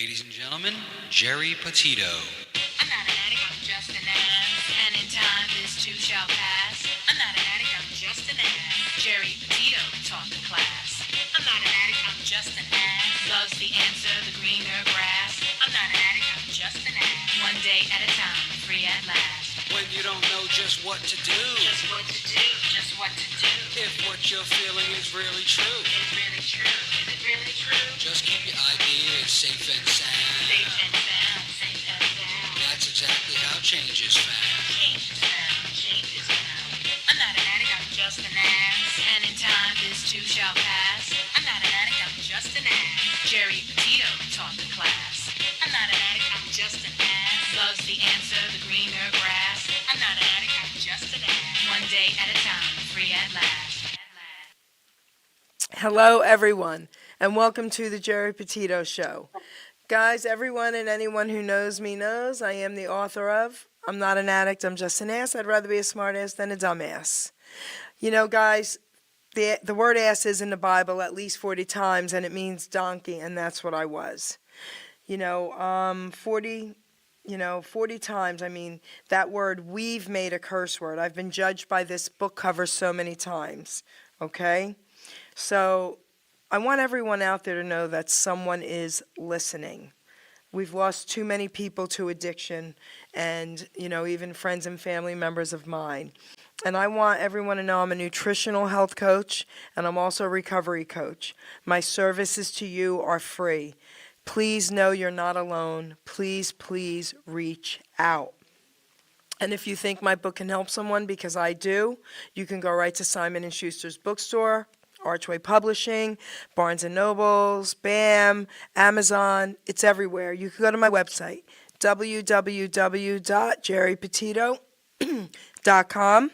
Ladies and gentlemen, Geri Petito. I'm not an addict, I'm just an ass. And in time, this too shall pass. I'm not an addict, I'm just an ass. Geri Petito taught the class. I'm not an addict, I'm just an ass. Love's the answer, the greener grass. I'm not an addict, I'm just an ass. One day at a time, free at last. When you don't know just what to do, Just what to do, just what to do. if what you're feeling is really true, Is really true, is it really true? just keep your ideas safe and sound. Safe and sound, safe and sound. That's exactly how change is found. Change is found, change is found. I'm not an addict, I'm just an ass. And in time, this too shall pass. I'm not an addict, I'm just an ass. Geri Petito taught the class. I'm not an addict, I'm just an ass. Love's the answer, the greener grass. I'm not an addict, I'm just an ass. One day at a time, free at last. Hello, everyone, and welcome to the Geri Petito Show. Guys, everyone and anyone who knows me knows I am the author of I'm Not an Addict, I'm Just an Ass. I'd rather be a smart ass than a dumb ass. You know, guys, the word ass is in the Bible at least 40 times, and it means donkey, and that's what I was. 40 times. I mean, that word, we've made a curse word. I've been judged by this book cover so many times, okay? So I want everyone out there to know that someone is listening. We've lost too many people to addiction and, even friends and family members of mine. And I want everyone to know I'm a nutritional health coach, and I'm also a recovery coach. My services to you are free. Please know you're not alone. Please, please reach out. And if you think my book can help someone, because I do, you can go right to Simon & Schuster's bookstore, Archway Publishing, Barnes & Nobles, BAM, Amazon. It's everywhere. You can go to my website, www.geripetito.com.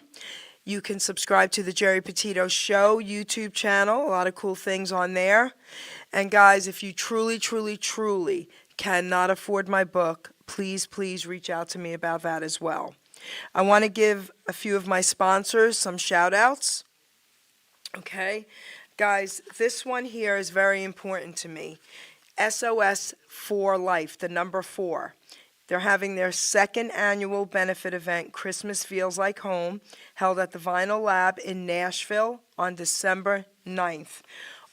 You can subscribe to the Geri Petito Show YouTube channel. A lot of cool things on there. And guys, if you truly, truly, truly cannot afford my book, please, please reach out to me about that as well. I want to give a few of my sponsors some shout outs. Okay, guys, this one here is very important to me. SOS for Life, the number 4. They're having their second annual benefit event, Christmas Feels Like Home, held at the Vinyl Lab in Nashville on December 9th.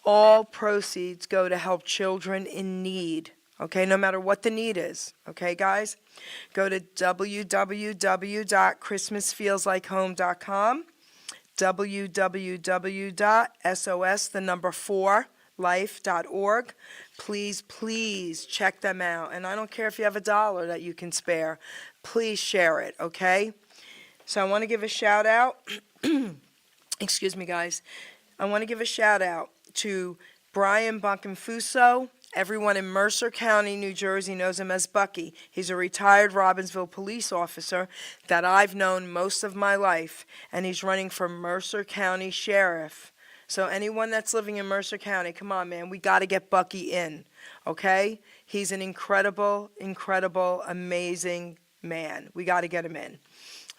All proceeds go to help children in need, okay, no matter what the need is, okay, guys? Go to www.christmasfeelslikehome.com, www.sos4life.org. Please, please check them out. And I don't care if you have $1 that you can spare. Please share it, okay? So I want to give a shout out. Excuse me, guys. I want to give a shout out to Brian Bunkenfuso. Everyone in Mercer County, New Jersey knows him as Bucky. He's a retired Robbinsville police officer that I've known most of my life, and he's running for Mercer County Sheriff. So anyone that's living in Mercer County, come on, man, we got to get Bucky in, okay? He's an incredible, incredible, amazing man. We got to get him in,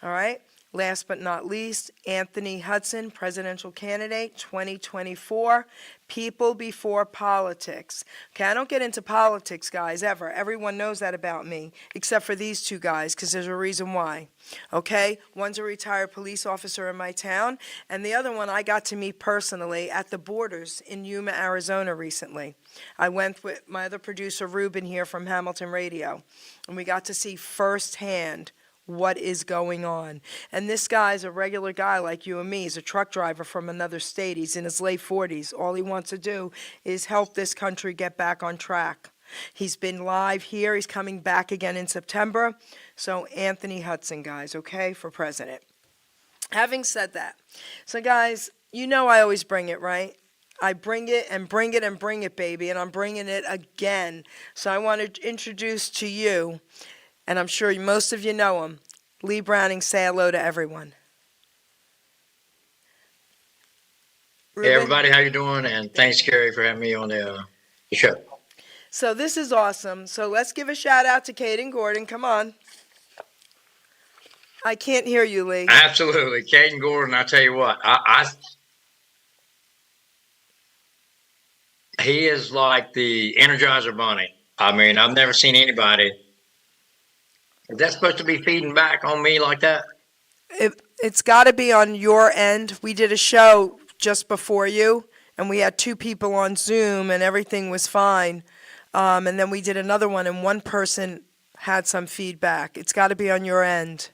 all right? Last but not least, Anthony Hudson, presidential candidate, 2024, People Before Politics. Okay, I don't get into politics, guys, ever. Everyone knows that about me, except for these two guys, because there's a reason why. Okay, one's a retired police officer in my town, and the other one I got to meet personally at the Borders in Yuma, Arizona recently. I went with my other producer, Ruben, here from Hamilton Radio, and we got to see firsthand what is going on. And this guy's a regular guy like you and me. He's a truck driver from another state. He's in his late 40s. All he wants to do is help this country get back on track. He's been live here. He's coming back again in September. So Anthony Hudson, guys, okay, for president. Having said that, so guys, you know I always bring it, right? I bring it and bring it and bring it, baby, and I'm bringing it again. So I want to introduce to you, and I'm sure most of you know him, Lee Browning. Say hello to everyone. Hey everybody, how you doing? And thanks, Geri, for having me on the show. So this is awesome. So let's give a shout out to Caden Gordon. Come on. I can't hear you, Lee. Absolutely, Caden Gordon. I tell you what, he is like the Energizer Bunny. I mean, I've never seen anybody. Is that supposed to be feeding back on me like that? It's got to be on your end. We did a show just before you, and we had two people on Zoom, and everything was fine. And then we did another one, and one person had some feedback. It's got to be on your end.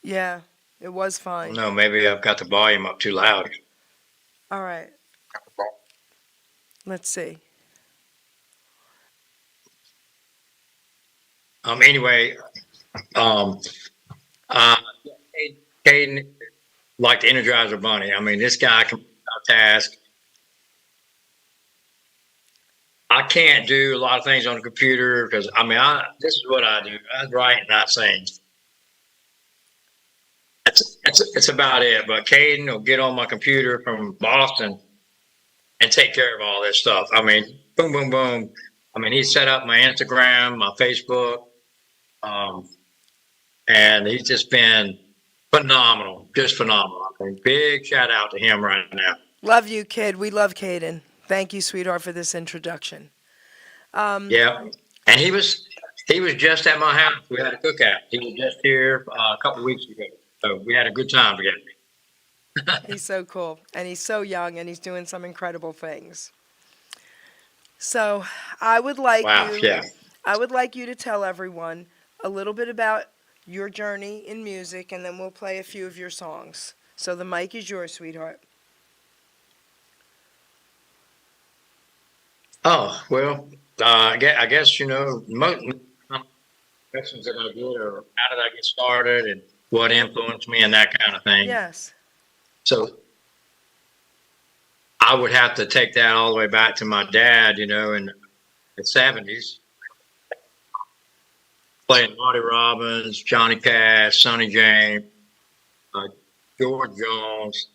Yeah, it was fine. No, maybe I've got the volume up too loud. All right. Let's see. Anyway, uh, Caden, like the Energizer Bunny. I mean, this guy can task. I can't do a lot of things on the computer because I mean, this is what I do. I write and I sing. It's about it. But Caden will get on my computer from Boston and take care of all this stuff. I mean, boom, boom, boom. I mean, he set up my Instagram, my Facebook, and he's just been phenomenal, just phenomenal. I mean, big shout out to him right now. Love you, kid. We love Caden. Thank you, sweetheart, for this introduction. Yeah, and he was just at my house. We had a cookout. He was just here a couple of weeks ago, so we had a good time together. He's so cool, and he's so young, and he's doing some incredible things. So I would like Wow, you. yeah. I would like you to tell everyone a little bit about your journey in music, and then we'll play a few of your songs. So the mic is yours, sweetheart. Oh well, I guess most questions that I get are how did I get started and what influenced me and that kind of thing. Yes. So I would have to take that all the way back to my dad, in the 70s, playing Marty Robbins, Johnny Cash, Sonny James, George Jones.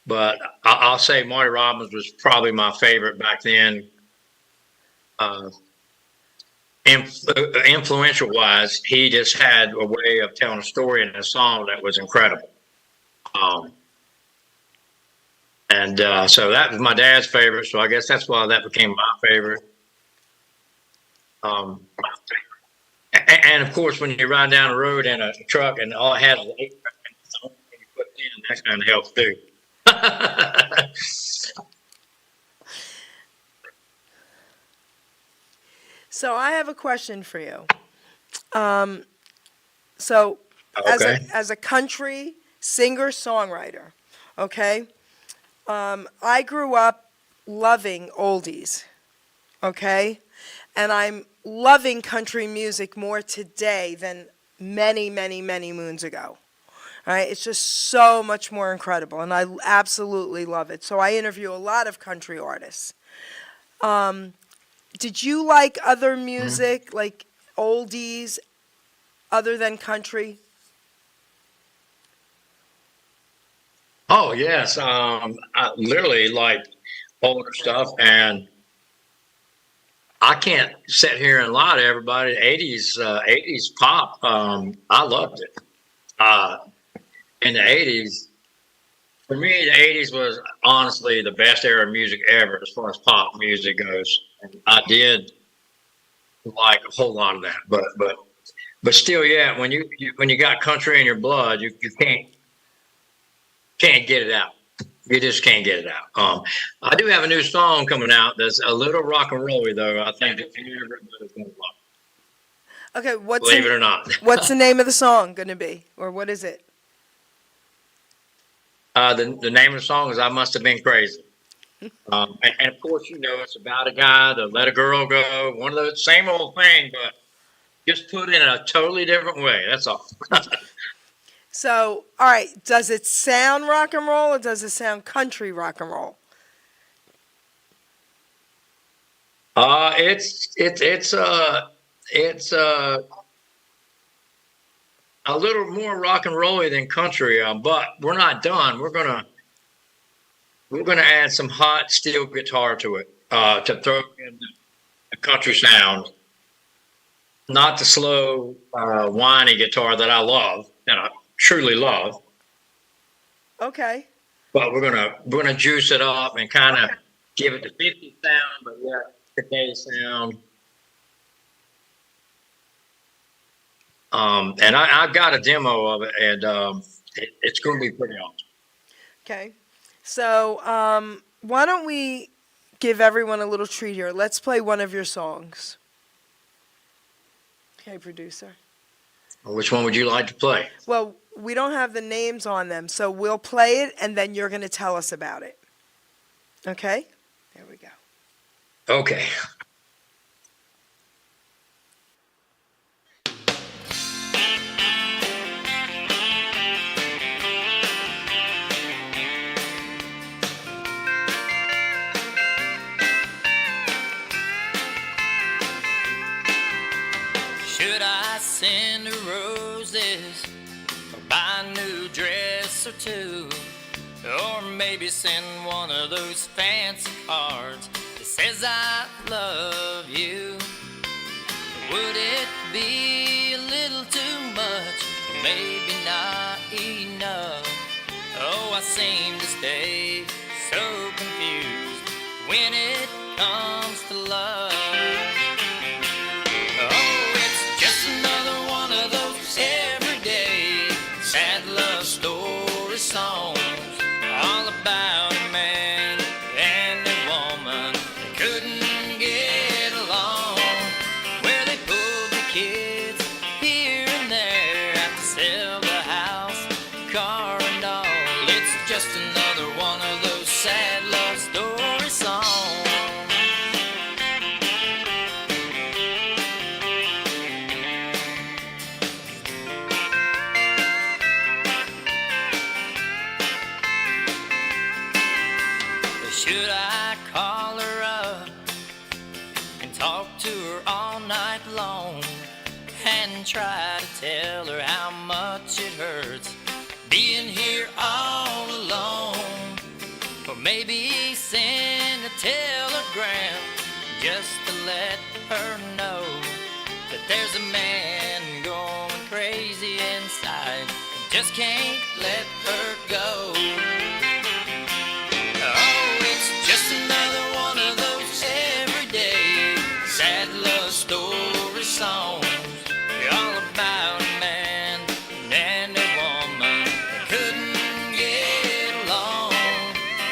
But I'll say Marty Robbins was probably my favorite back then. Influential wise, he just had a way of telling a story in a song that was incredible. So that was my dad's favorite. So I guess that's why that became my favorite. And of course, when you ride down the road in a truck and all it has is 8 tracks, you put in, that kind of helps too. So I have a question for you. So Okay. as a country singer songwriter, okay, I grew up loving oldies, okay, and I'm loving country music more today than many, many, many moons ago. All right, it's just so much more incredible, and I absolutely love it. So I interview a lot of country artists. Did you like other music, like oldies, other than country? Oh yes, I literally like older stuff, and I can't sit here and lie to everybody. 80s pop, I loved it. In the 80s, for me, the 80s was honestly the best era of music ever as far as pop music goes. And I did like a whole lot of that, but still, yeah. When you got country in your blood, you can't get it out. You just can't get it out. I do have a new song coming out that's a little rock and rolly, though. I think that everybody's gonna love. Okay, Believe it or not. what's the name of the song going to be, or what is it? The name of the song is "I Must Have Been Crazy," and of course, it's about a guy that let a girl go. One of the same old thing, but just put in a totally different way. That's all. So, all right, does it sound rock and roll or does it sound country rock and roll? It's a little more rock and rolly than country, but we're not done. We're gonna add some hot steel guitar to it to throw in the country sound, not the slow, whiny guitar that I love, that I truly love. Okay. But we're gonna juice it up and kind of give it the 50s sound, but yeah, today sound. And I've got a demo of it, and it's going to be pretty awesome. Okay. So, why don't we give everyone a little treat here? Let's play one of your songs. Okay, producer. Which one would you like to play? Well, we don't have the names on them, so we'll play it, and then you're going to tell us about it. Okay? There we go. Okay. Should I send her roses or buy a new dress or two? Or maybe send one of those fancy cards that says I love you? Would it be a little too much? Maybe not enough. Oh, I seem to stay so confused when it comes to love. Oh, it's just another one of those everyday sad love story songs, all about a man and a woman that couldn't get along, where they pulled the kids here and there, have to sell the house, car and all. It's just another one of those sad love story songs. Should I call her up and talk to her all night long and try to tell her how much it hurts being here all alone? Or maybe send a telegram just to let her know that there's a man going crazy inside and just can't let her go. Oh, it's just another one of those everyday sad love story songs, all about a man and a woman that couldn't get along,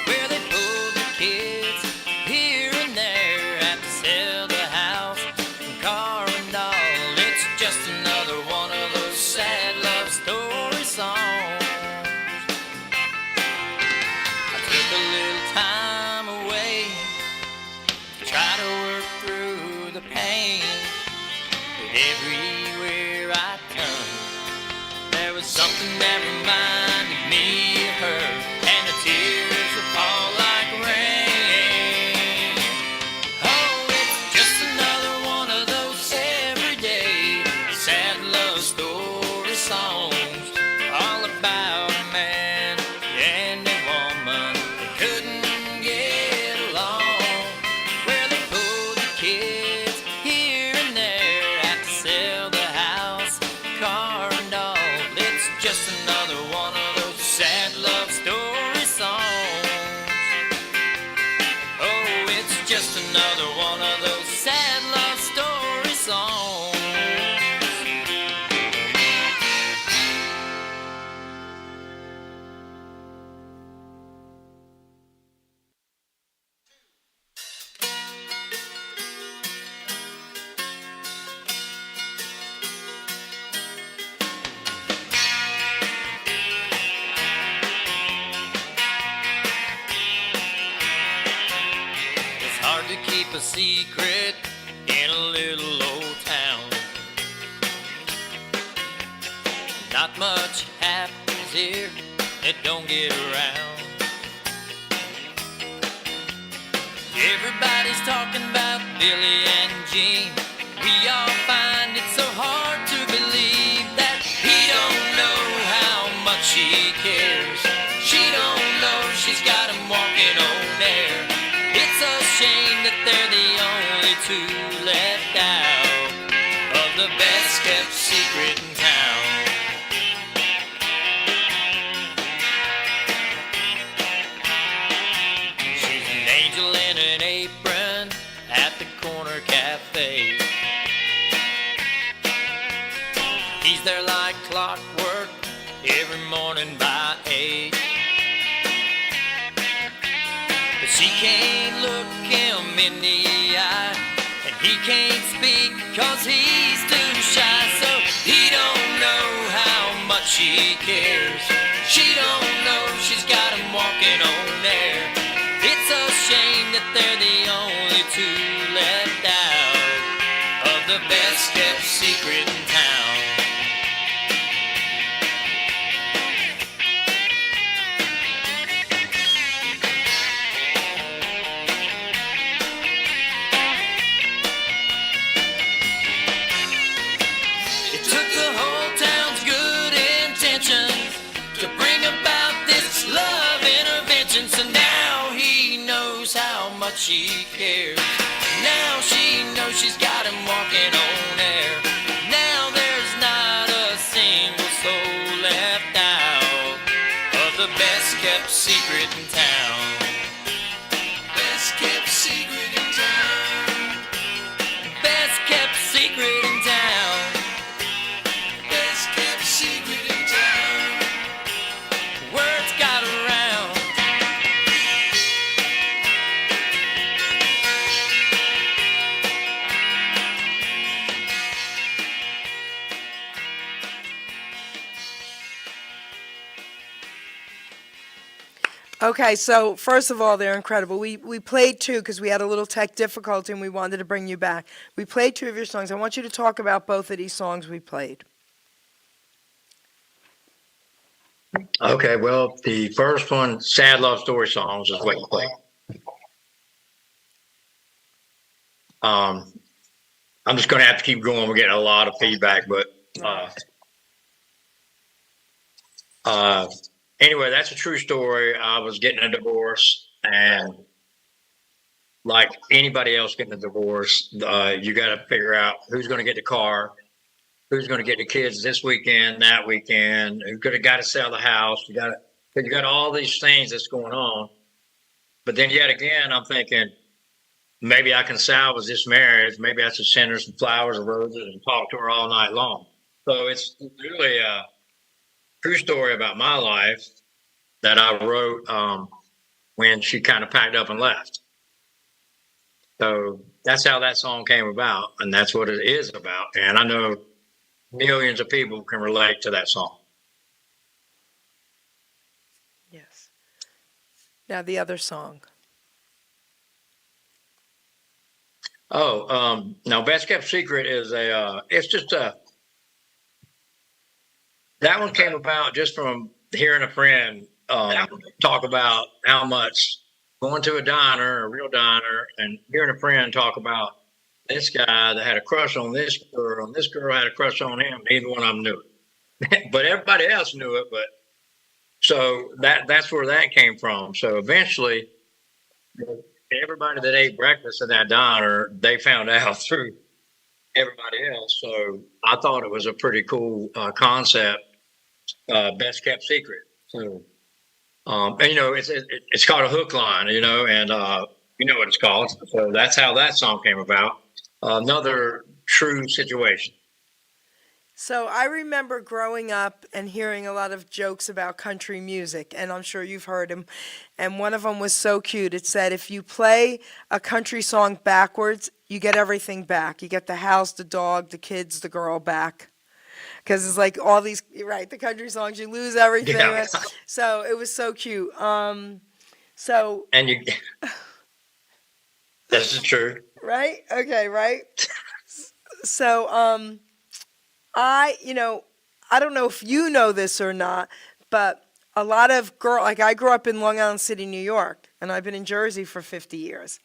where they pulled the kids here and there, have to sell the house and car and all. It's just another one of those sad love story songs. I took a little time away to try to work through the pain, but everywhere I turned, there was something that reminded me of her, and the tears would fall like rain. Oh, it's just another one of those everyday sad love story songs, all about a man and a woman that couldn't get along, where they pulled the kids here and there, have to sell the house, car and all. It's just another one of those sad love story songs. Oh, it's just another one of those sad love story songs. It's hard to keep a secret in a little old town. Not much happens here, it don't get around. Everybody's talking about Billy and Jean. We all find it so hard to believe that he don't know how much she cares. She don't know she's got him walking on air. It's a shame that they're the only two left out of the best kept secret in town. She's an angel in an apron at the morning by 8. But she can't look him in the eye, and he can't speak 'cause he's too shy. So he don't know how much she cares. She don't know she's got him walking on air. It's a shame that they're the only two left out of the best kept secret in town. It took the whole town's good intentions to bring about this love intervention. So now he knows how much she cares. Now she knows she's got him walking on air. Now there's not a single soul left out of the best kept secret in town. Best kept secret in town. Best kept secret in town. Best kept secret in town. Words got around. Okay, so first of all, they're incredible. We played two because we had a little tech difficulty and we wanted to bring you back. We played two of your songs. I want you to talk about both of these songs we played. Okay, well, the first one, Sad Love Story Songs, is what you play. I'm just going to have to keep going. We're getting a lot of feedback, but anyway, that's a true story. I was getting a divorce, and like anybody else getting a divorce, you got to figure out who's going to get the car, who's going to get the kids this weekend, that weekend, who's going to got to sell the house. You got all these things that's going on. But then yet again, I'm thinking maybe I can salvage this marriage. Maybe I should send her some flowers or roses and talk to her all night long. So it's really a true story about my life that I wrote when she kind of packed up and left. So that's how that song came about, and that's what it is about. And I know millions of people can relate to that song. Yes. Now the other song. Oh, now Best Kept Secret is it's just that one came about just from hearing a friend talk about how much going to a diner, a real diner, and hearing a friend talk about this guy that had a crush on this girl, and this girl had a crush on him. Neither one of them knew it, but everybody else knew it. But so that's where that came from. So eventually, everybody that ate breakfast at that diner, they found out through everybody else. So I thought it was a pretty cool concept, Best Kept Secret. So, and it's called a hook line, and you know what it's called. So that's how that song came about. Another true situation. So I remember growing up and hearing a lot of jokes about country music, and I'm sure you've heard them. And one of them was so cute. It said, if you play a country song backwards, you get everything back. You get the house, the dog, the kids, the girl back. Because it's like all these, right, the country songs, you lose everything. Yeah. So it was so cute. And you, that's true. Right? Okay, right? So, I don't know if you know this or not, but a lot of like I grew up in Long Island City, New York, and I've been in Jersey for 50 years.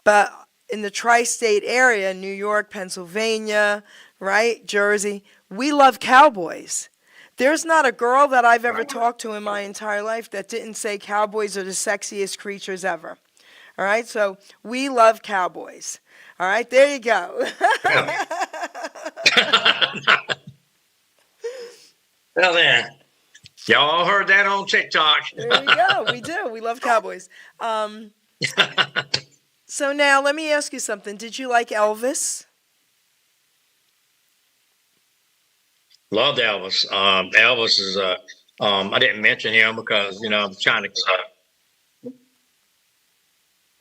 But in the tri-state area, New York, Pennsylvania, right, Jersey, we love cowboys. There's not a girl that I've ever talked to in my entire life that didn't say cowboys are the sexiest creatures ever. All right, so we love cowboys. All right, there you go. Well then, y'all heard that on TikTok. There you go. We do. We love cowboys. So now let me ask you something. Did you like Elvis? Loved Elvis. Elvis is I didn't mention him because I'm trying to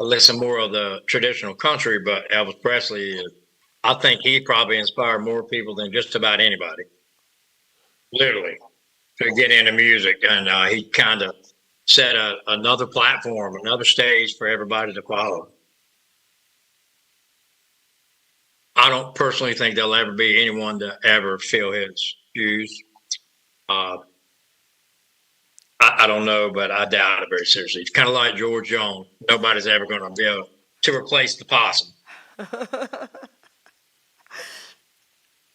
listen more of the traditional country, but Elvis Presley, I think he probably inspired more people than just about anybody, literally, to get into music. And he kind of set another platform, another stage for everybody to follow. I don't personally think there'll ever be anyone to ever fill his shoes. Uh, I don't know, but I doubt it very seriously. It's kind of like George Jones. Nobody's ever going to be able to replace the possum.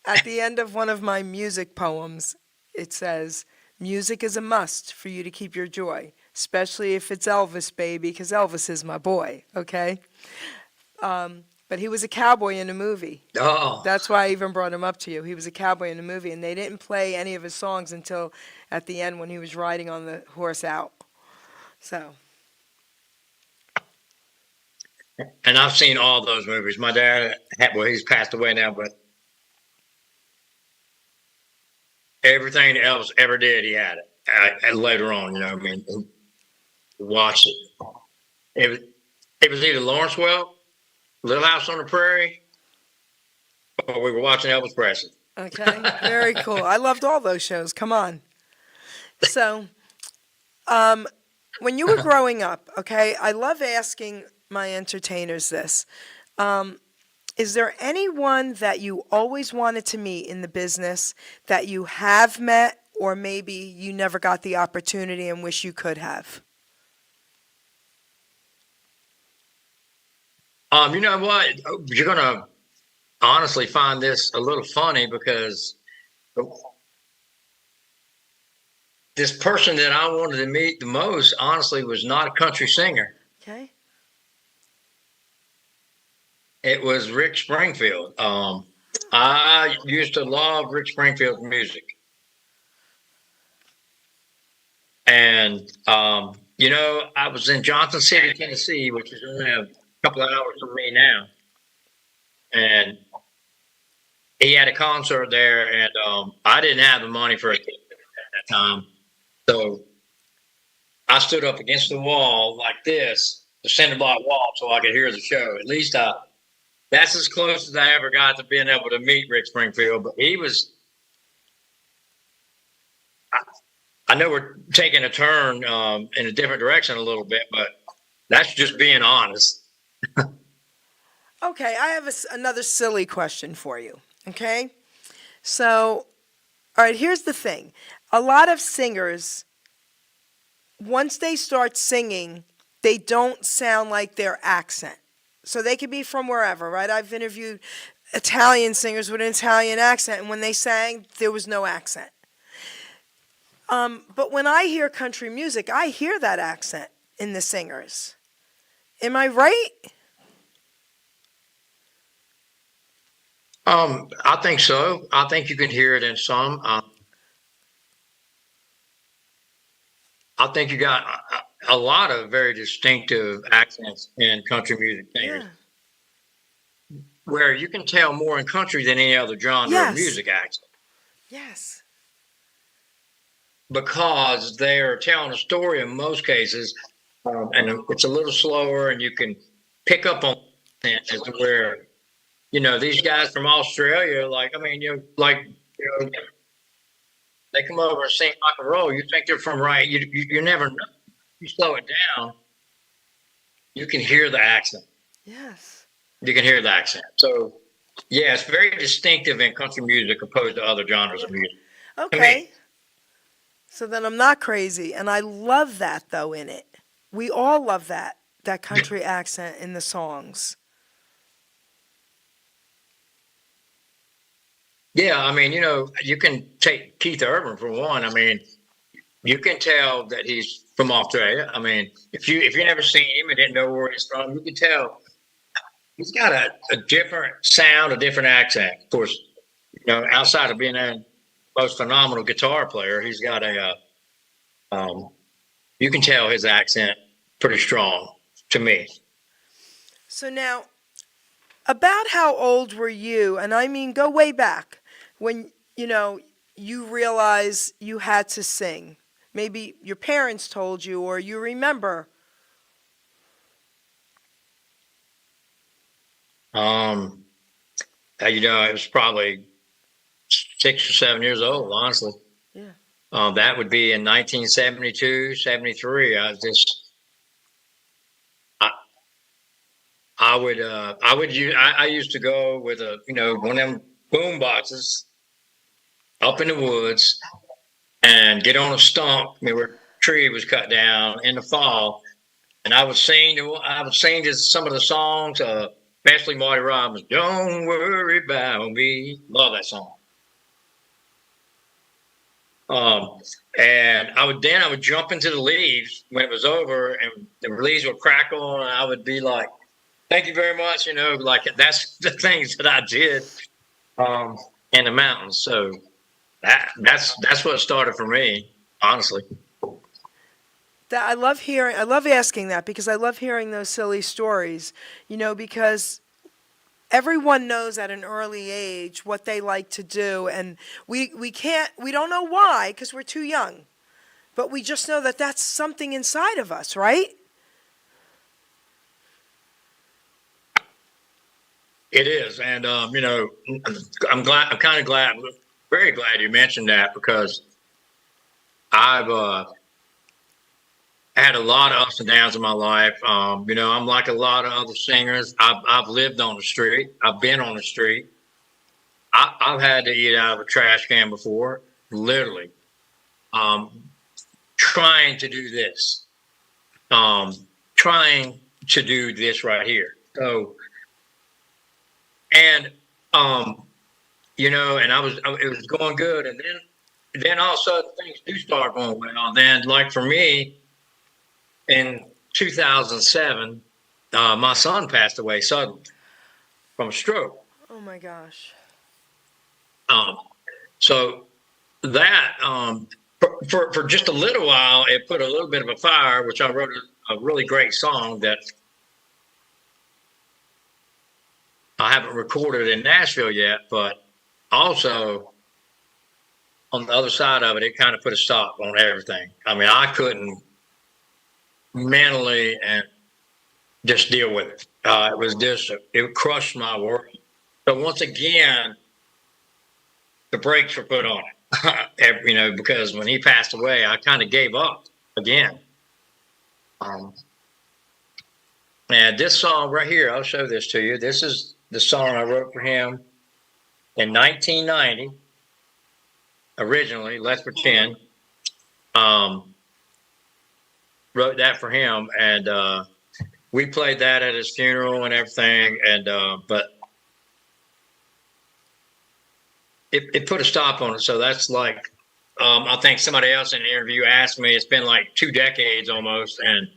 At the end of one of my music poems, it says, "Music is a must for you to keep your joy, especially if it's Elvis, baby, because Elvis is my boy," okay? But he was a cowboy in a movie. Oh, That's why I even brought him up to you. He was a cowboy in a movie, and they didn't play any of his songs until at the end when he was riding on the horse out. So, and I've seen all those movies. My dad, well, he's passed away now, but everything Elvis ever did, he had it. And later on, I mean, watched it. It was either Lawrencewell, Little House on the Prairie, or we were watching Elvis Presley. okay, very cool. I loved all those shows. Come on. So, when you were growing up, okay, I love asking my entertainers this. Is there anyone that you always wanted to meet in the business that you have met, or maybe you never got the opportunity and wish you could have? You know what? You're gonna honestly find this a little funny because this person that I wanted to meet the most, honestly, was not a country singer. Okay. It was Rick Springfield. I used to love Rick Springfield's music. And, I was in Johnson City, Tennessee, which is only a couple of hours from me now. And he had a concert there, and I didn't have the money for a ticket at that time. So I stood up against the wall like this, the cinder block wall, so I could hear the show. At least that's as close as I ever got to being able to meet Rick Springfield. But he was, I know we're taking a turn in a different direction a little bit, but that's just being honest. Okay, I have another silly question for you. Okay? So, all right, here's the thing. A lot of singers, once they start singing, they don't sound like their accent. So they could be from wherever, right? I've interviewed Italian singers with an Italian accent, and when they sang, there was no accent. But when I hear country music, I hear that accent in the singers. Am I right? I think so. I think you can hear it in some. I think you got a lot of very distinctive accents in country music singers, where you can tell more in country than any other genre of music accent. Yes. Because they are telling a story in most cases, and it's a little slower, and you can pick up on it as to where, these guys from Australia, they come over and sing rock and roll. You think they're from you never know. You slow it down, you can hear the accent. Yes. You can hear the accent. So, yeah, it's very distinctive in country music opposed to other genres of music. Okay. So then I'm not crazy. And I love that, though, in it. We all love that country accent in the songs. Yeah, I mean, you can take Keith Urban for one. I mean, you can tell that he's from Australia. I mean, if you never seen him and didn't know where he's from, you can tell he's got a different sound, a different accent. Of course, outside of being a most phenomenal guitar player, he's got you can tell his accent pretty strong to me. So now, about how old were you? And I mean, go way back when, you realize you had to sing. maybe your parents told you or you remember? Um, it was probably 6 or 7 years old, honestly. Yeah. That would be in 1972, 73. I, I used to go with one of them boom boxes up in the woods and get on a stump where a tree was cut down in the fall, and I would sing to some of the songs, especially Marty Robbins. Don't worry about me. Love that song. Um, and I would jump into the leaves when it was over, and the leaves would crackle, and I would be like, "Thank you very much." Like that's the things that I did um, in the mountains. So that's what started for me, honestly. That I love asking that because I love hearing those silly stories, because everyone knows at an early age what they like to do, and we don't know why because we're too young, but we just know that that's something inside of us, right? It is, and I'm kind of glad, very glad you mentioned that because I've had a lot of ups and downs in my life. I'm like a lot of other singers. I've lived on the street. I've been on the street. I've had to eat out of a trash can before, literally. Um, trying to do this, um, trying to do this right here. So, and and it was going good, and then all of a sudden things do start going well. Then, like for me, in 2007, my son passed away suddenly from a stroke. Oh my gosh. Um, so that for just a little while, it put a little bit of a fire, which I wrote a really great song that I haven't recorded in Nashville yet, but also on the other side of it, it kind of put a stop on everything. I mean, I couldn't mentally and just deal with it. It crushed my world. So once again, the brakes were put on it, because when he passed away, I kind of gave up again. Um, and this song right here, I'll show this to you. This is the song I wrote for him in 1990, originally, Let's Pretend. Wrote that for him, and we played that at his funeral and everything, and but it put a stop on it. So that's like, I think somebody else in the interview asked me, it's been like 2 decades almost, and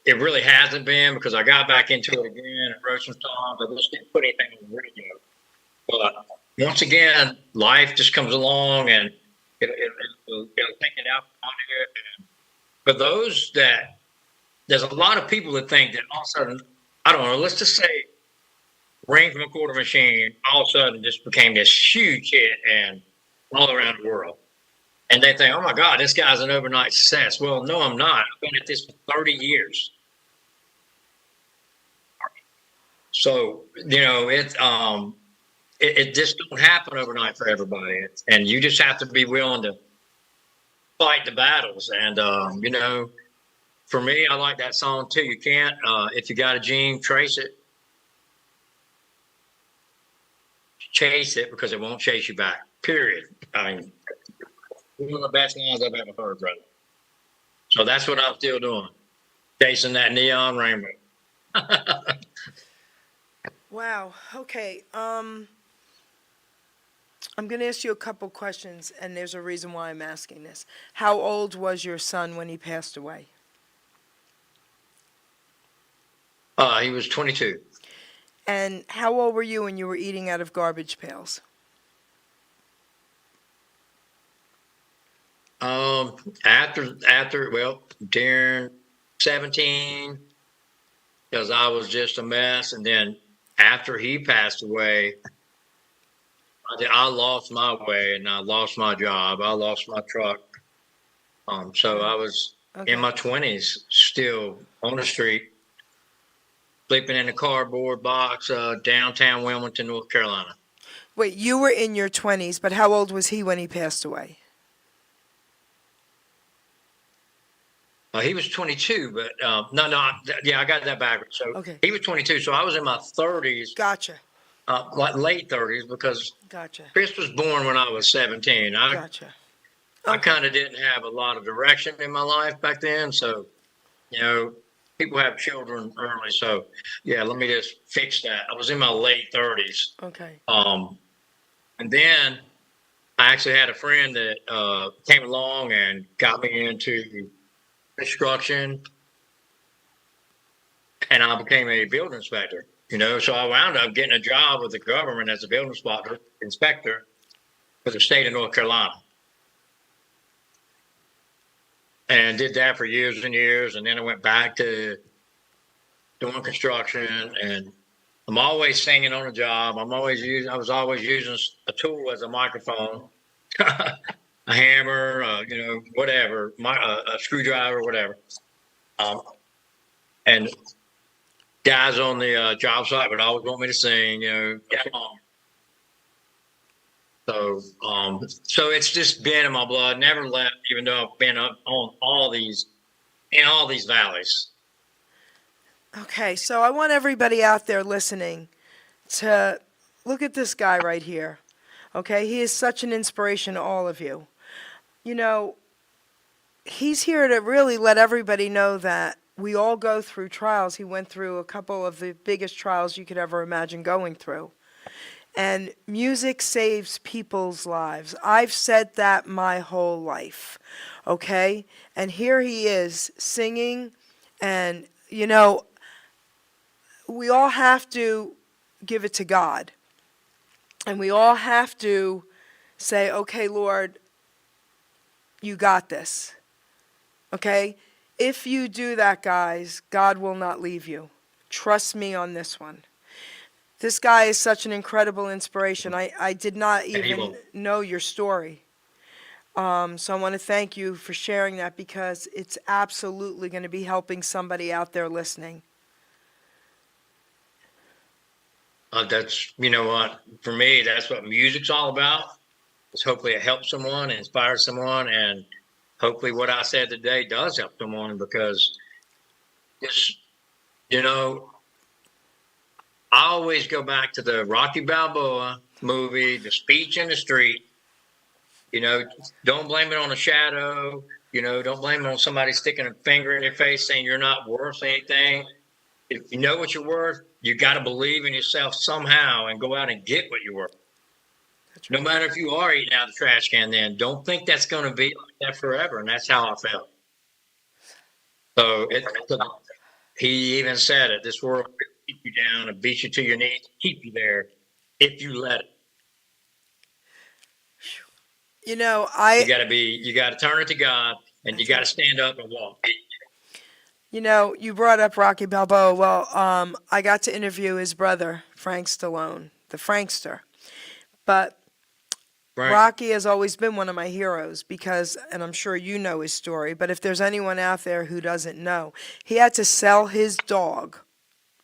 it really hasn't been because I got back into it again and wrote some songs. I just didn't put anything on the radio. But once again, life just comes along and it'll take it out on it. And for those there's a lot of people that think that all of a sudden, I don't know, let's just say Ring from a Quarter Machine all of a sudden just became this huge hit and all around the world. And they think, oh my God, this guy's an overnight success. Well, no, I'm not. I've been at this for 30 years. So, it just don't happen overnight for everybody. And you just have to be willing to fight the battles. And, for me, I like that song too. You can't, if you got a gene, trace it. Chase it because it won't chase you back. Period. I mean, one of the best lines I've ever heard, brother. So that's what I'm still doing, chasing that neon rainbow. Wow. Okay. I'm going to ask you a couple questions, and there's a reason why I'm asking this. How old was your son when he passed away? He was 22. And how old were you when you were eating out of garbage pails? During 17, because I was just a mess. And then after he passed away, I lost my way and I lost my job. I lost my truck. So I was in Okay. my 20s still on the street, sleeping in a cardboard box, downtown Wilmington, North Carolina. Wait, you were in your 20s, but how old was he when he passed away? He was 22, but no, no, yeah, I got that backwards. So Okay. he was 22, so I was in my 30s, Gotcha. like late 30s, because Gotcha. Chris was born when I was 17. Gotcha. I Okay. kind of didn't have a lot of direction in my life back then, so you know, people have children early, so yeah, let me just fix that. I was in my late 30s, Okay. and then I actually had a friend that came along and got me into construction, and I became a building inspector. So I wound up getting a job with the government as a building inspector for the state of North Carolina, and did that for years and years. And then I went back to doing construction, and I'm always singing on the job. I was always using a tool as a microphone, a hammer, whatever, a screwdriver, whatever. And guys on the job site would always want me to sing, get along. So it's just been in my blood, never left, even though I've been up on in all these valleys. Okay, so I want everybody out there listening to look at this guy right here. Okay, he is such an inspiration to all of you. He's here to really let everybody know that we all go through trials. He went through a couple of the biggest trials you could ever imagine going through. And music saves people's lives. I've said that my whole life. Okay? And here he is singing, and we all have to give it to God. And we all have to say, okay, Lord, you got this. Okay? If you do that, guys, God will not leave you. Trust me on this one. This guy is such an incredible inspiration. I did not even know your story. So I want to thank you for sharing that, because it's absolutely going to be helping somebody out there listening. What, for me, that's what music's all about. Is hopefully it helps someone, inspires someone, and hopefully what I said today does help someone, because it's, I always go back to the Rocky Balboa movie, The Speech in the Street. Don't blame it on a shadow. Don't blame it on somebody sticking a finger in your face saying you're not worth anything. If you know what you're worth, you got to believe in yourself somehow and go out and get what you're worth. That's No right. matter if you are eating out of the trash can, then don't think that's going to be like that forever. And that's how I felt. So he even said it, this world will keep you down and beat you to your knees, keep you there if you let it. You got to turn it to God, and you got to stand up and walk. You brought up Rocky Balboa. Well, I got to interview his brother, Frank Stallone, the Frankster. But Right. Rocky has always been one of my heroes because, and I'm sure you know his story, but if there's anyone out there who doesn't know, he had to sell his dog.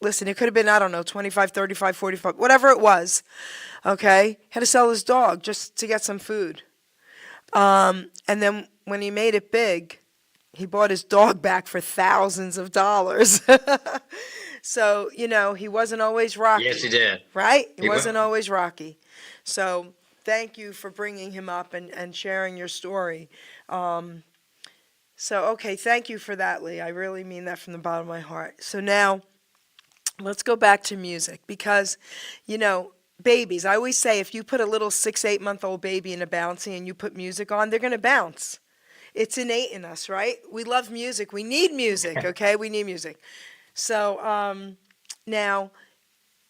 Listen, it could have been, I don't know, 25, 35, 45, whatever it was, okay? Had to sell his dog just to get some food. And then when he made it big, he bought his dog back for thousands of dollars. So, he wasn't always Rocky. Yes, he did. Right? He He wa- wasn't always Rocky. So, thank you for bringing him up and sharing your story. Okay, thank you for that, Lee. I really mean that from the bottom of my heart. So now, let's go back to music because, babies, I always say if you put a little 6, 8-month-old baby in a bouncy and you put music on, they're going to bounce. It's innate in us, right? We love music. We need music, okay? We need music. So now,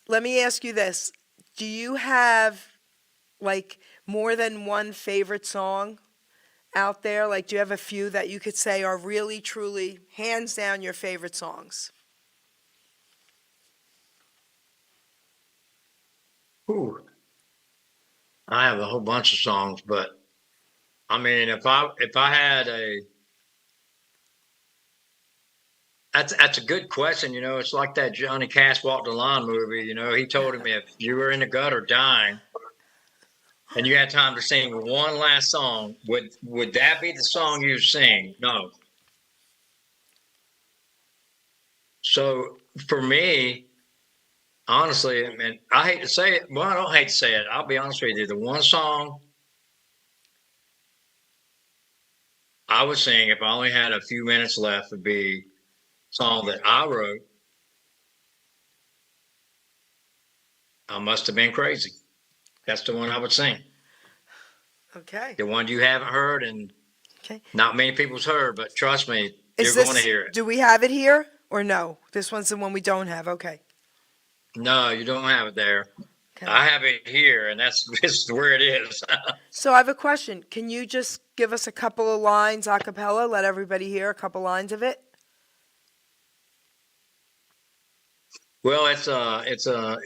let me ask you this. Do you have, more than one favorite song out there? Do you have a few that you could say are really, truly, hands down, your favorite songs? Ooh. I have a whole bunch of songs, but I mean, if I had a that's a good question. It's like that Johnny Cash Walked the Line movie. He told him if you were in the gutter dying and you had time to sing one last song, would that be the song you sing? No. So for me, honestly, I mean, I hate to say it. Well, I don't hate to say it. I'll be honest with you. The one song I would sing if I only had a few minutes left would be a song that I wrote. I must have been crazy. That's the one I would sing. Okay. The one you haven't heard and Okay. not many people's heard, but trust me, Is you're going to this, hear it. do we have it here or no? This one's the one we don't have. Okay. No, you don't have it there. Okay. I have it here, and that's just where it is. So I have a question. Can you just give us a couple of lines a cappella? Let everybody hear a couple lines of it. Well, well,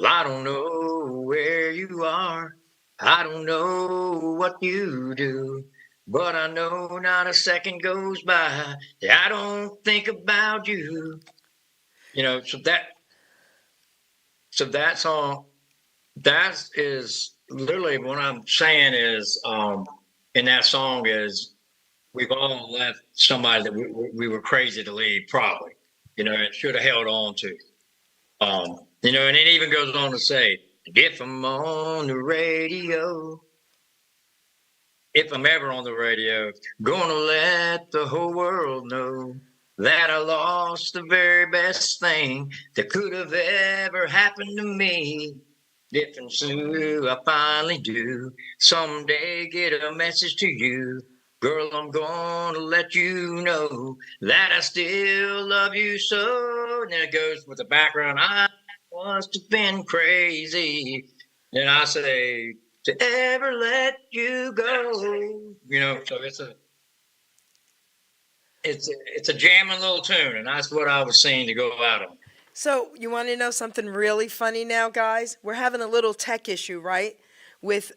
I don't know where you are. I don't know what you do, but I know not a second goes by that I don't think about you. So that song, that is literally what I'm saying is, in that song is we've all left somebody that we were crazy to leave, probably, and should have held on to. And it even goes on to say, if I'm on the radio, if I'm ever on the radio, gonna let the whole world know that I lost the very best thing that could have ever happened to me. If and soon I finally do someday get a message to you, girl, I'm gonna let you know that I still love you so. And then it goes with the background, I must have been crazy. And I say, to ever let you go. So it's a jamming little tune, and that's what I was saying to go out on. So you want to know something really funny now, guys? We're having a little tech issue, right? With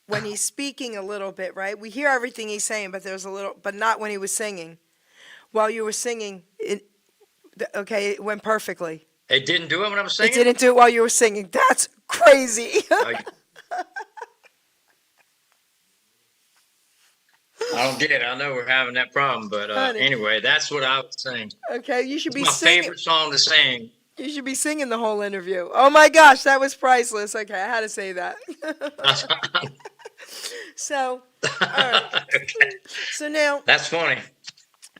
when he's speaking a little bit, right? We hear everything he's saying, but there's a little, but not when he was singing. While you were singing, it went perfectly. It didn't do it when I was It singing? didn't do it while you were singing. That's crazy. I don't get it. I know we're having that problem, but Honey. anyway, that's what I was saying. Okay, you should It's be my singing. favorite song to sing. You should be singing the whole interview. Oh my gosh, that was priceless. Okay, I had to say that. So, all right. Okay. So now, That's funny.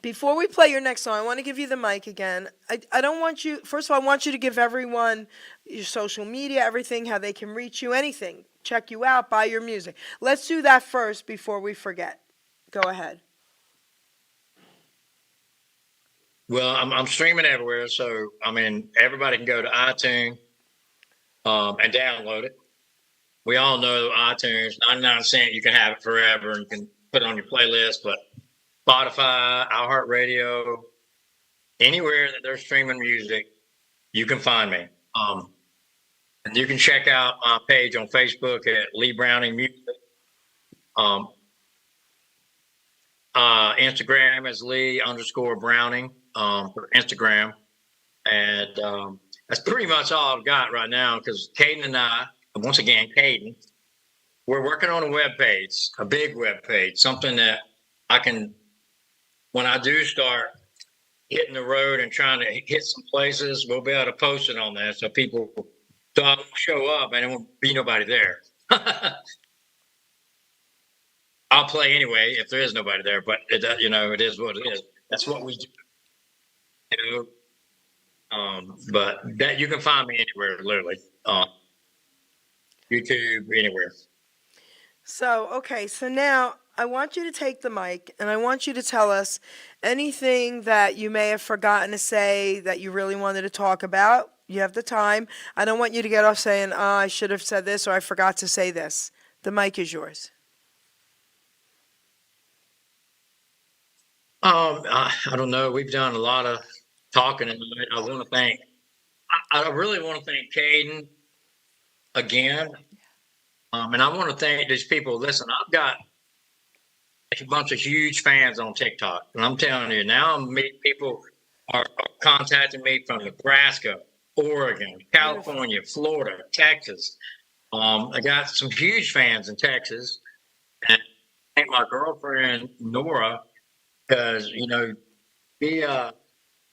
before we play your next song, I want to give you the mic again. I don't want you, first of all, I want you to give everyone your social media, everything, how they can reach you, anything. Check you out, buy your music. Let's do that first before we forget. Go ahead. Well, I'm streaming everywhere, so I mean everybody can go to iTunes and download it. We all know iTunes, 99 cents, you can have it forever and you can put it on your playlist. But Spotify, iHeartRadio, anywhere that they're streaming music, you can find me. And you can check out my page on Facebook at Lee Browning Music. Instagram is Lee_Browning for Instagram. And that's pretty much all I've got right now because Caden and I, once again, Caden, we're working on a web page, a big web page, something that I can, when I do start hitting the road and trying to hit some places, we'll be able to post it on there so people don't show up and there won't be nobody there. I'll play anyway if there is nobody there, but it is what it is. That's what we do. But that you can find me anywhere, literally. YouTube, anywhere. So, okay, so now I want you to take the mic and I want you to tell us anything that you may have forgotten to say that you really wanted to talk about. You have the time. I don't want you to get off saying, oh, I should have said this or I forgot to say this. The mic is yours. I don't know. We've done a lot of talking, and I want to thank. I really want to thank Caden again And I want to thank these people. Listen, I've got a bunch of huge fans on TikTok, and I'm telling you, now I'm meeting people are contacting me from Nebraska, Oregon, Beautiful. California, Florida, Texas. I got some huge fans in Texas, and I thank my girlfriend Nora because she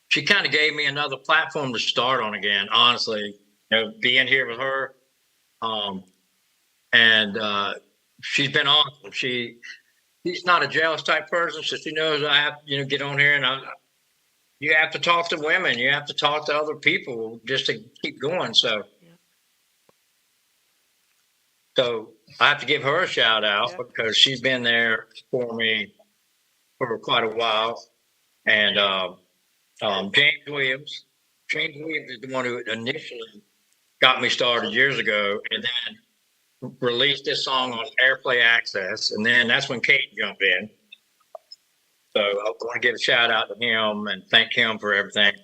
she kind of gave me another platform to start on again. Honestly, being here with her, um, and she's been awesome. She's not a jealous type person, so she knows I have get on here and you have to talk to women, you have to talk to other people just to keep going. So I have to give her a shout out because she's been there for me for quite a while. And James Williams. James Williams is the one who initially got me started years ago, and then released this song on Airplay Access, and then that's when Kate jumped in. So I want to give a shout out to him and thank him for everything.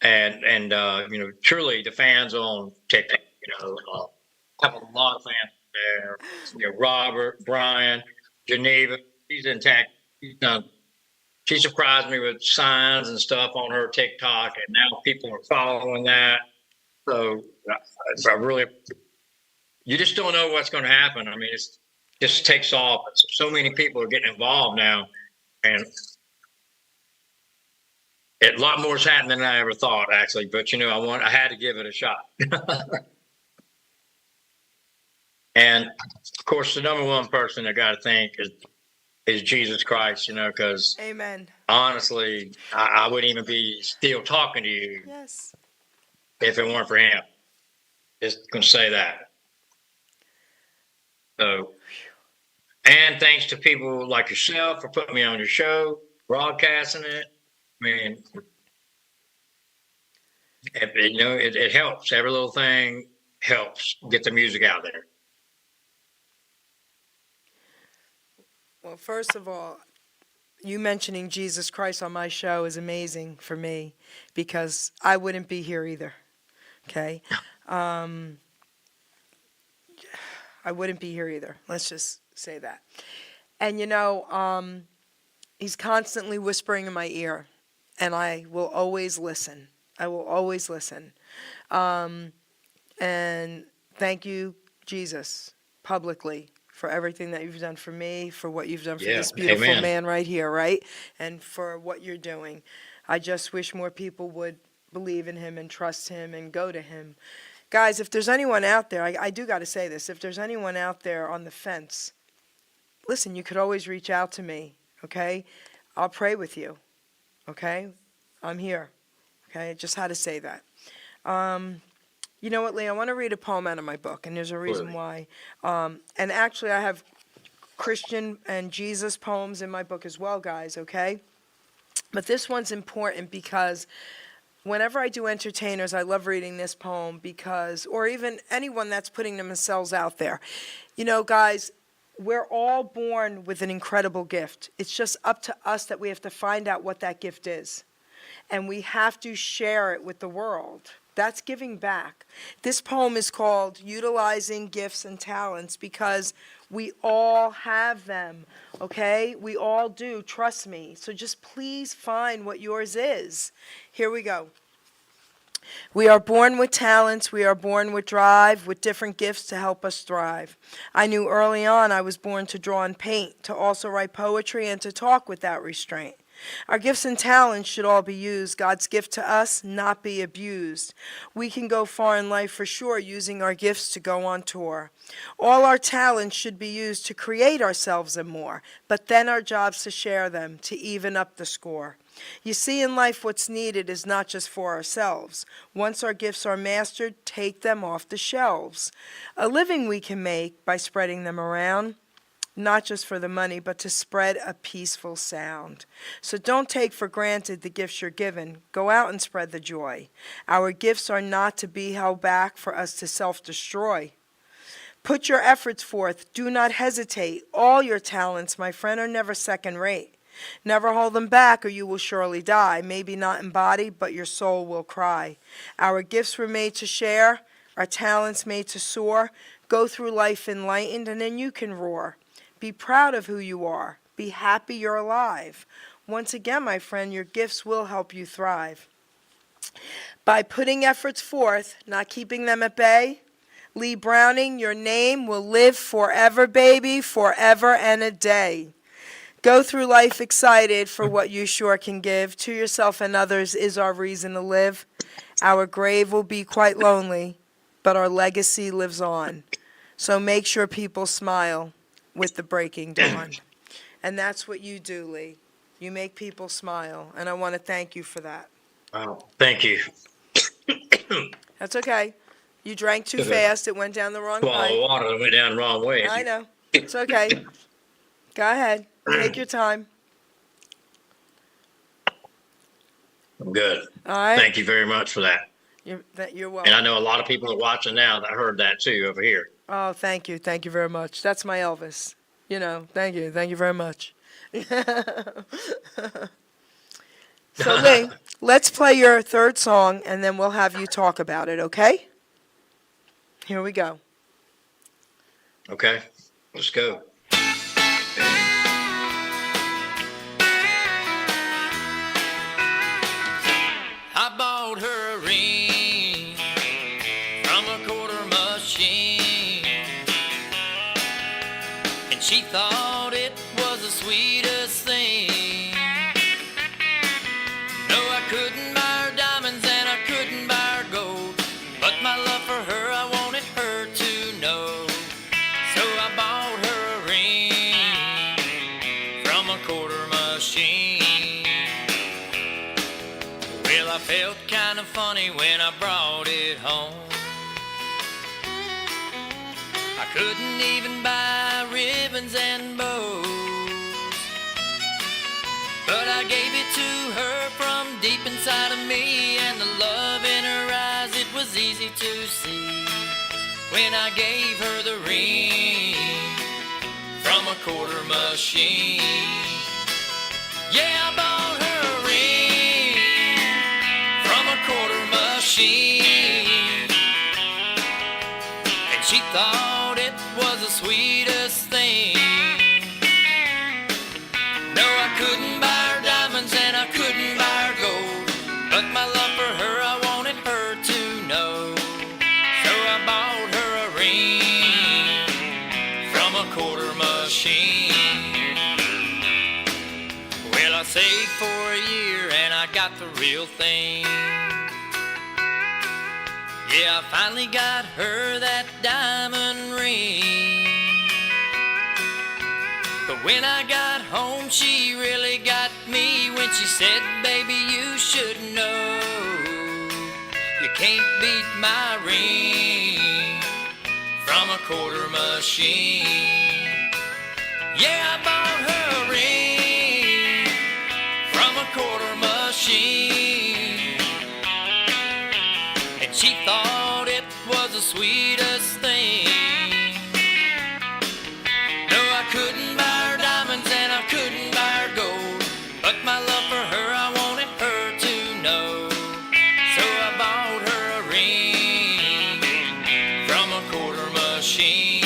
And truly the fans on TikTok, have a lot of fans there. Robert, Brian, Geneva, she's in tech. She surprised me with signs and stuff on her TikTok, and now people are following that. So I really, you just don't know what's going to happen. I mean, it just takes off. So many people are getting involved now, and a lot more is happening than I ever thought, actually. But I had to give it a shot. And of course, the number one person I got to thank is Jesus Christ. Because Amen. honestly, I wouldn't even be still talking to you if it weren't for him. Just gonna say that. So, and thanks to people like yourself for putting me on your show, broadcasting it. I mean, it helps. Every little thing helps get the music out there. Well, first of all, you mentioning Jesus Christ on my show is amazing for me because I wouldn't be here either. Okay? I wouldn't be here either. Let's just say that. And he's constantly whispering in my ear, and I will always listen. I will always listen. And thank you, Jesus, publicly, for everything that you've done for me, for what you've done for this beautiful man right here, right? And for what you're doing. I just wish more people would believe in him and trust him and go to him. Guys, if there's anyone out there, I do got to say this, if there's anyone out there on the fence, listen, you could always reach out to me, okay? I'll pray with you, okay? I'm here, okay? I just had to say that. You know what, Lee? I want to read a poem out of my book, and there's a reason why. And actually, I have Christian and Jesus poems in my book as well, guys, okay? But this one's important because whenever I do entertainers, I love reading this poem because, or even anyone that's putting themselves out there. Guys, we're all born with an incredible gift. It's just up to us that we have to find out what that gift is. And we have to share it with the world. That's giving back. This poem is called Utilizing Gifts and Talents because we all have them, okay? We all do, trust me. So just please find what yours is. Here we go. We are born with talents, we are born with drive, with different gifts to help us thrive. I knew early on I was born to draw and paint, to also write poetry and to talk without restraint. Our gifts and talents should all be used. God's gift to us, not be abused. We can go far in life for sure using our gifts to go on tour. All our talents should be used to create ourselves and more, but then our job's to share them, to even up the score. You see, in life what's needed is not just for ourselves. Once our gifts are mastered, take them off the shelves. A living we can make by spreading them around, not just for the money, but to spread a peaceful sound. So don't take for granted the gifts you're given. Go out and spread the joy. Our gifts are not to be held back for us to self-destroy. Put your efforts forth. Do not hesitate. All your talents, my friend, are never second rate. Never hold them back or you will surely die. Maybe not in body, but your soul will cry. Our gifts were made to share. Our talents made to soar. Go through life enlightened, and then you can roar. Be proud of who you are. Be happy you're alive. Once again, my friend, your gifts will help you thrive. By putting efforts forth, not keeping them at bay, Lee Browning, your name will live forever, baby, forever and a day. Go through life excited for what you sure can give. To yourself and others is our reason to live. Our grave will be quite lonely, but our legacy lives on. So make sure people smile with the breaking dawn. And that's what you do, Lee. You make people smile, and I want to thank you for that. Wow. Thank you. That's okay. You drank too fast. It went down the wrong Swallow pipe. water that went down the wrong way. I know. It's okay. Go ahead. Take your time. I'm good. All right? Thank you very much for that. You're And I welcome. know a lot of people are watching now that heard that too over here. Oh, thank you. Thank you very much. That's my Elvis. You know, thank you. Thank you very much. So, Lee, let's play your third song, and then we'll have you talk about it, okay? Here we go. Okay, let's go. I bought her a ring from a quarter machine, and she thought it was the sweetest thing. No, I couldn't buy her diamonds and I couldn't buy her gold, but my love for her I wanted her to know. So I bought her a ring from a quarter machine. Well, I felt kind of funny when I brought it home. I couldn't even buy ribbons and bows, but I gave it to her from deep inside of me, and the love in her eyes, it was easy to see when I gave her the ring from a quarter machine. Yeah, I bought her a ring from a quarter machine, and she thought it was the sweetest thing. No, I couldn't buy her diamonds and I couldn't buy her gold, but my love for her I wanted her to know. So I bought her a ring from a quarter machine. Well, I saved for a year and I got the real thing. Yeah, I finally got her that diamond ring. But when I got home, she really got me when she said, baby, you should know you can't beat my ring from a quarter machine. Yeah, I bought her a ring from a quarter machine, and she thought it was the sweetest thing. No, I couldn't buy her diamonds and I couldn't buy her gold, but my love for her I wanted her to know. So I bought her a ring from a quarter machine.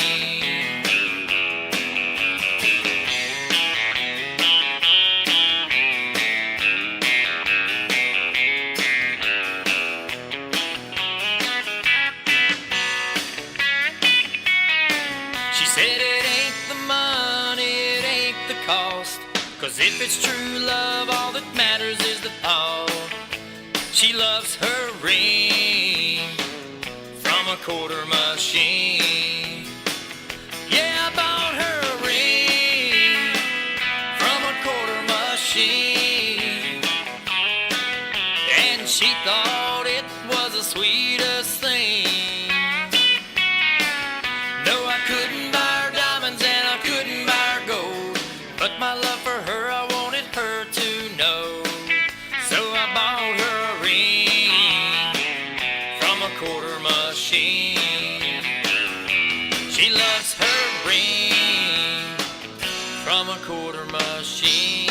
She said it ain't the money, it ain't the cost, 'cause if it's true love, all that matters is the thought. She loves her ring from a quarter machine. Yeah, I bought her a ring from a quarter machine, and she thought it was the sweetest thing. No, I couldn't buy her diamonds and I couldn't buy her gold, but my love for her I wanted her to know. So I bought her a ring from a quarter machine. She loves her ring from a quarter machine.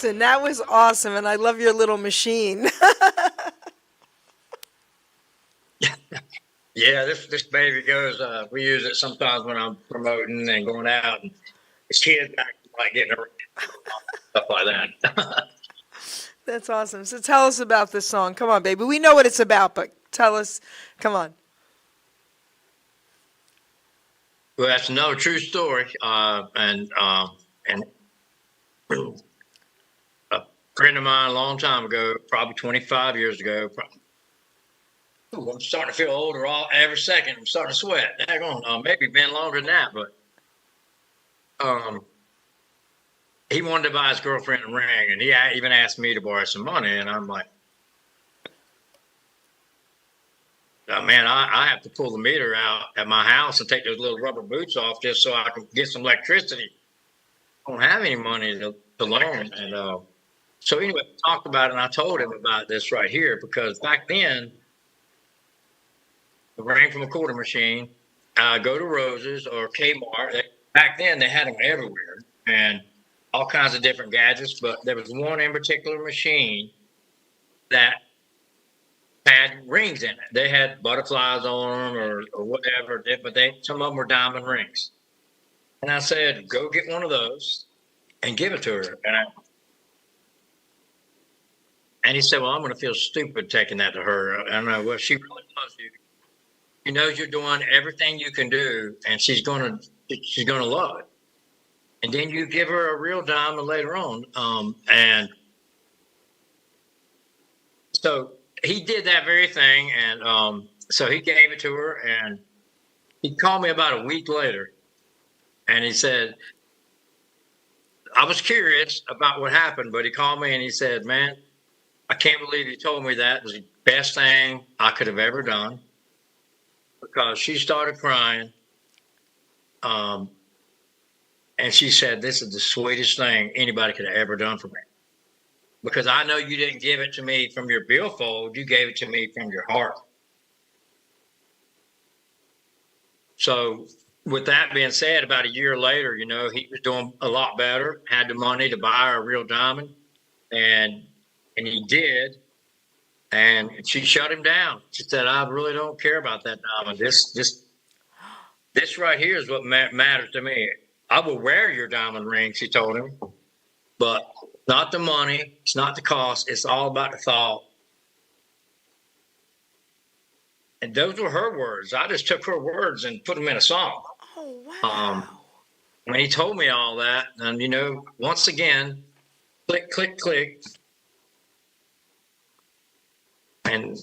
Listen, that was awesome, and I love your little machine. Yeah, this baby goes. We use it sometimes when I'm promoting and going out, and it's kids like getting around, stuff like that. That's awesome. So tell us about this song. Come on, baby. We know what it's about, but tell us. Come on. Well, that's another true story, and a friend of mine a long time ago, probably 25 years ago. Ooh, I'm starting to feel older every second. I'm starting to sweat. Maybe been longer than that, but he wanted to buy his girlfriend a ring, and he even asked me to borrow some money, and I'm like, man, I have to pull the meter out at my house and take those little rubber boots off just so I can get some electricity. I don't have any money to loan. And so anyway, we talked about it, and I told him about this right here, because back then, the ring from a quarter machine, go to Rose's or Kmart. Back then, they had them everywhere, and all kinds of different gadgets, but there was one in particular machine that had rings in it. They had butterflies on them or whatever, but some of them were diamond rings. And I said, go get one of those and give it to her. And he said, well, I'm going to feel stupid taking that to her. I don't know. Well, she really loves you. She knows you're doing everything you can do, and she's going to love it. And then you give her a real diamond later on. And so he did that very thing. And so he gave it to her, and he called me about a week later. And he said, I was curious about what happened, but he called me and he said, man, I can't believe you told me that. It was the best thing I could have ever done, because she started crying. And she said, this is the sweetest thing anybody could have ever done for me. Because I know you didn't give it to me from your billfold. You gave it to me from your heart. So with that being said, about a year later, he was doing a lot better, had the money to buy her a real diamond. And he did. And she shut him down. She said, I really don't care about that diamond. This right here is what matters to me. I will wear your diamond ring, she told him, but not the money. It's not the cost. It's all about the thought. And those were her words. I just took her words and put them in a song. Oh, wow. When he told me all that, and, once again, click, click, click. And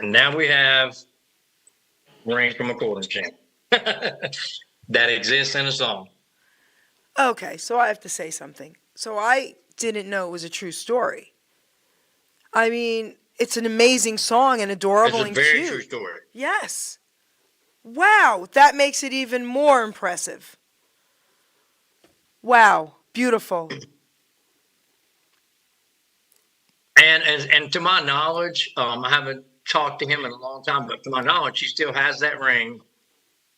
now we have Ring from a Quarter Machine that exists in a song. Okay, so I have to say something. So I didn't know it was a true story. I mean, it's an amazing song and adorable and cute. It's a very true story. Yes. Wow, that makes it even more impressive. Wow, beautiful. And to my knowledge, I haven't talked to him in a long time, but to my knowledge, he still has that ring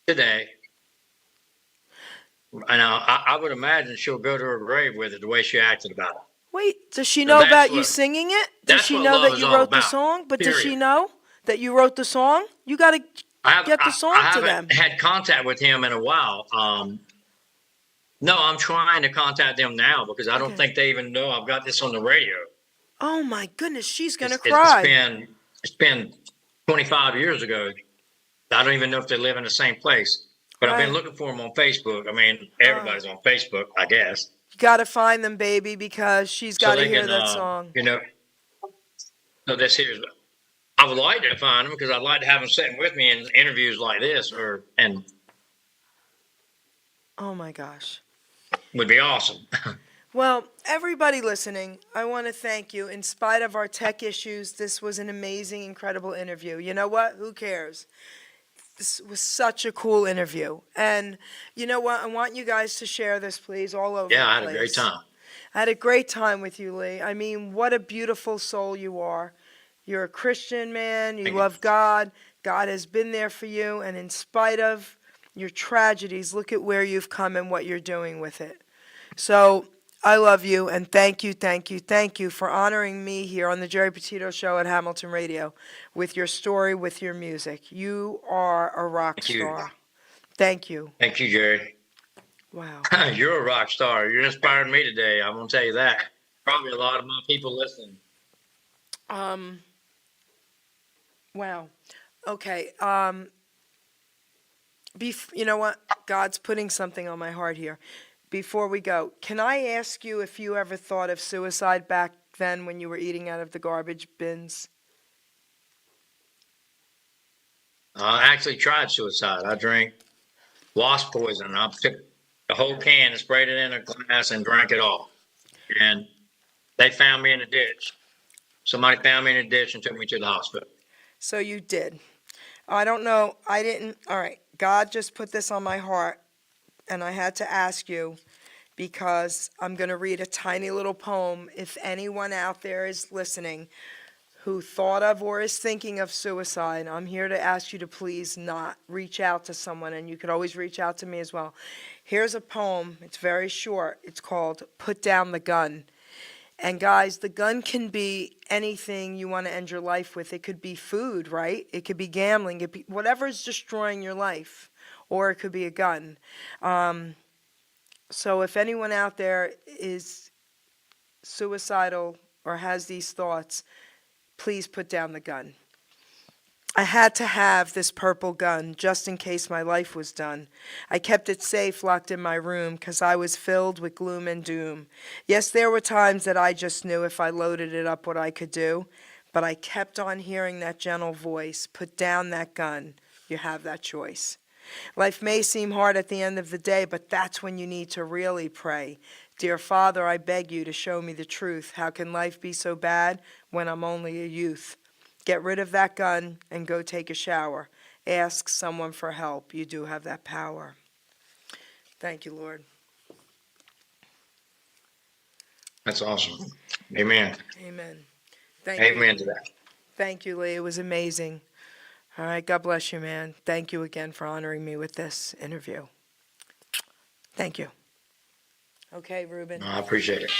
today. And I would imagine she'll go to her grave with it the way she acted about it. Wait, does she know about you singing it? Does she know that you wrote the about, song? But period. Does she know that you wrote the song? You got to get the song to them. I haven't had contact with him in a while. No, I'm trying to contact them now, because I don't think they even know I've got this on the radio. Oh my goodness, she's gonna cry. It's been 25 years ago. I don't even know if they live in the same place. But I've been looking for them on Facebook. I mean, everybody's on Facebook, I guess. You got to find them, baby, because she's got to hear that song. So this here's. I would like to find them, because I'd like to have them sitting with me in interviews like this, Oh my gosh. Would be awesome. Well, everybody listening, I want to thank you. In spite of our tech issues, this was an amazing, incredible interview. You know what? Who cares? This was such a cool interview. And you know what? I want you guys to share this, please, all over the place. Yeah, I had a great time. I had a great time with you, Lee. I mean, what a beautiful soul you are. You're a Christian man. You love God. God has been there for you. And in spite of your tragedies, look at where you've come and what you're doing with it. So I love you, and thank you, thank you, thank you for honoring me here on the Geri Petito Show at Hamilton Radio with your story, with your music. You are a rock Thank you. star. Thank you. Thank you, Jerry. Wow. You're a rock star. You're inspiring me today. I'm going to tell you that. Probably a lot of my people listening. Wow. Okay. You know what? God's putting something on my heart here. Before we go, can I ask you if you ever thought of suicide back then when you were eating out of the garbage bins? I actually tried suicide. I drank wasp poison. I took the whole can and sprayed it in a glass and drank it all. And they found me in a ditch. Somebody found me in a ditch and took me to the hospital. So you did. I don't know. I didn't. All right. God just put this on my heart, and I had to ask you because I'm going to read a tiny little poem. If anyone out there is listening who thought of or is thinking of suicide, I'm here to ask you to please not reach out to someone, and you could always reach out to me as well. Here's a poem. It's very short. It's called Put Down the Gun. And guys, the gun can be anything you want to end your life with. It could be food, right? It could be gambling. It could be whatever is destroying your life, or it could be a gun. So if anyone out there is suicidal or has these thoughts, please put down the gun. I had to have this purple gun just in case my life was done. I kept it safe, locked in my room, 'cause I was filled with gloom and doom. Yes, there were times that I just knew if I loaded it up what I could do, but I kept on hearing that gentle voice, put down that gun, you have that choice. Life may seem hard at the end of the day, but that's when you need to really pray. Dear Father, I beg you to show me the truth. How can life be so bad when I'm only a youth? Get rid of that gun and go take a shower. Ask someone for help. You do have that power. Thank you, Lord. That's awesome. Amen. Amen. Thank you. Amen to that. Thank you, Lee. It was amazing. All right. God bless you, man. Thank you again for honoring me with this interview. Thank you. Okay, Ruben. I appreciate it.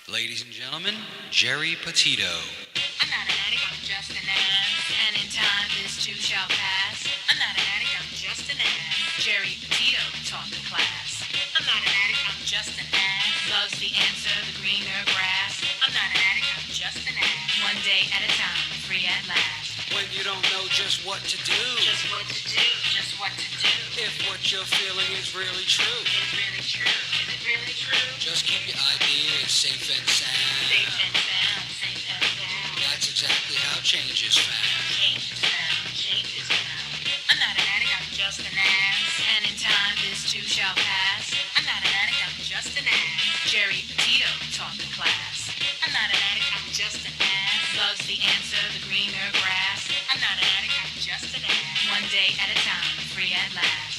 Ladies and gentlemen, Geri Petito. I'm not an addict, I'm just an ass. And in time, this too shall pass. I'm not an addict, I'm just an ass. Geri Petito taught the class. I'm not an addict, I'm just an ass. Loves the answer, the greener grass. I'm not an addict, I'm just an ass. One day at a time, free at last. When you don't know just what to do. Just what to do, just what to do. If what you're feeling is really true. Is really true, is it really true? Just keep your ideas safe and sound. Safe and sound, safe and sound. That's exactly how change is found. Change is found, change is found. I'm not an addict, I'm just an ass. And in time, this too shall pass. I'm not an addict, I'm just an ass. Geri Petito taught the class. I'm not an addict, I'm just an ass. Loves the answer, the greener grass. I'm not an addict, I'm just an ass. One day at a time, free at last.